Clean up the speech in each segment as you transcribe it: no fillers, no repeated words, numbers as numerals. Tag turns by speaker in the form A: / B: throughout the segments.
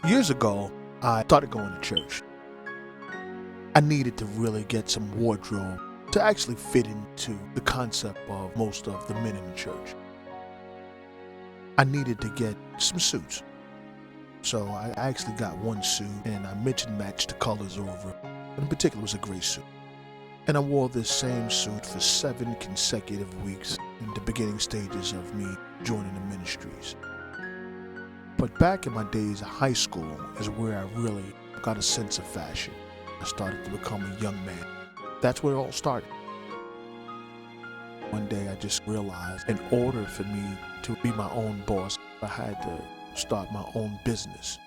A: Years ago, I started going to church. I needed to really get some wardrobe to actually fit into the concept of most of the men in the church. I needed to get some suits. So I actually got one suit and I mixed and matched the colors over. In particular, it was a gray suit. And I wore this same suit for 7 consecutive weeks in the beginning stages of me joining the ministries. But back in my days of high school is where I really got a sense of fashion. I started to become a young man. That's where it all started. One day I just realized in order for me to be my own boss, I had to start my own business.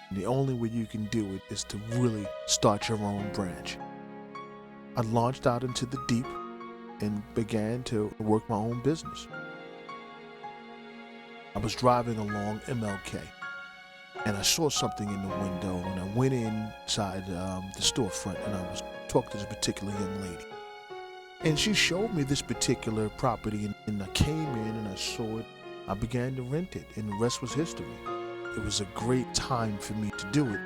A: And the only way you can do it is to really start your own branch. I launched out into the deep and began to work my own business. I was driving along MLK and I saw something in the window and I went inside the storefront and I was talking to this particular young lady. And she showed me this particular property and I came in and I saw it. I began to rent it and the rest was history. It was a great time for me to do it.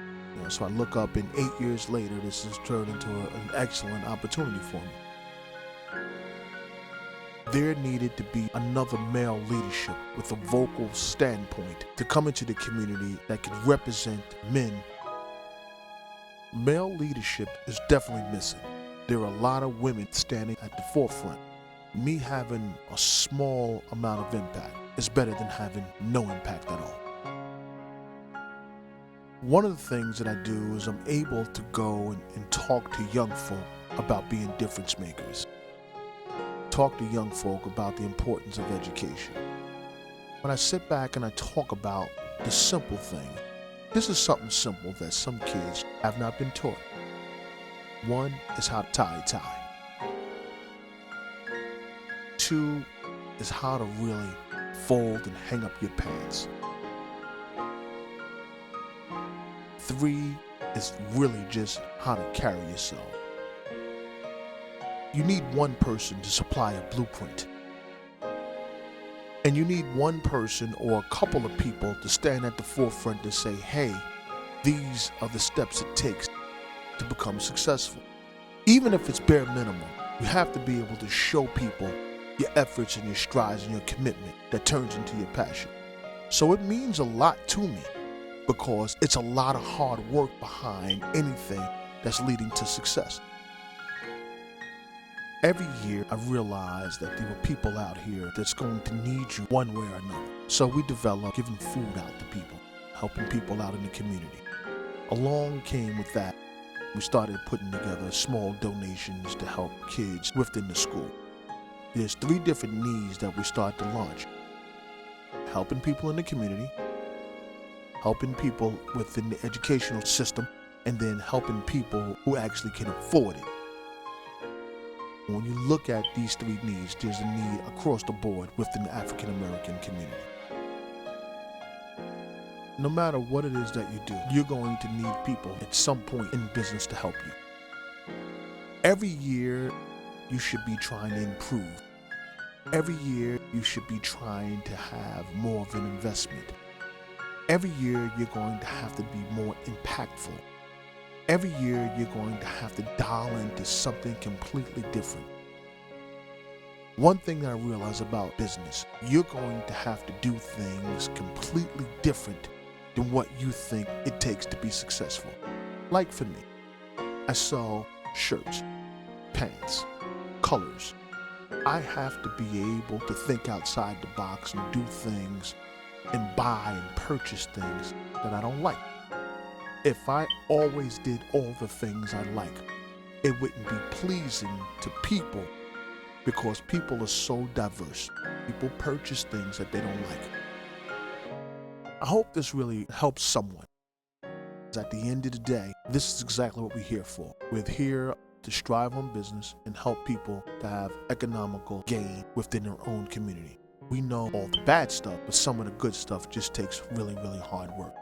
A: So I look up and 8 years later, this has turned into an excellent opportunity for me. There needed to be another male leadership with a vocal standpoint to come into the community that could represent men. Male leadership is definitely missing. There are a lot of women standing at the forefront. Me having a small amount of impact is better than having no impact at all. One of the things that I do is I'm able to go and talk to young folk about being difference makers. Talk to young folk about the importance of education. When I sit back and I talk about the simple thing, this is something simple that some kids have not been taught. One is how to tie a tie. 2 is how to really fold and hang up your pants. 3 is really just how to carry yourself. You need one person to supply a blueprint. And you need one person or a couple of people to stand at the forefront to say, hey, these are the steps it takes to become successful. Even if it's bare minimum, you have to be able to show people your efforts and your strides and your commitment that turns into your passion. So it means a lot to me because it's a lot of hard work behind anything that's leading to success. Every year I realized that there were people out here that's going to need you one way or another. So we developed giving food out to people, helping people out in the community. Along came with that, we started putting together small donations to help kids within the school. There's 3 different needs that we start to launch. Helping people in the community, helping people within the educational system, and then helping people who actually can afford it. When you look at these 3 needs, there's a need across the board within the African American community. No matter what it is that you do, you're going to need people at some point in business to help you. Every year, you should be trying to improve. Every year, you should be trying to have more of an investment. Every year, you're going to have to be more impactful. Every year, you're going to have to dial into something completely different. One thing that I realize about business, you're going to have to do things completely different than what you think it takes to be successful. Like for me, I sell shirts, pants, colors. I have to be able to think outside the box and do things and buy and purchase things that I don't like. If I always did all the things I like, it wouldn't be pleasing to people because people are so diverse. People purchase things that they don't like. I hope this really helps someone. At the end of the day, this is exactly what we're here for. We're here to strive on business and help people to have economical gain within their own community. We know all the bad stuff, but some of the good stuff just takes really, really hard work.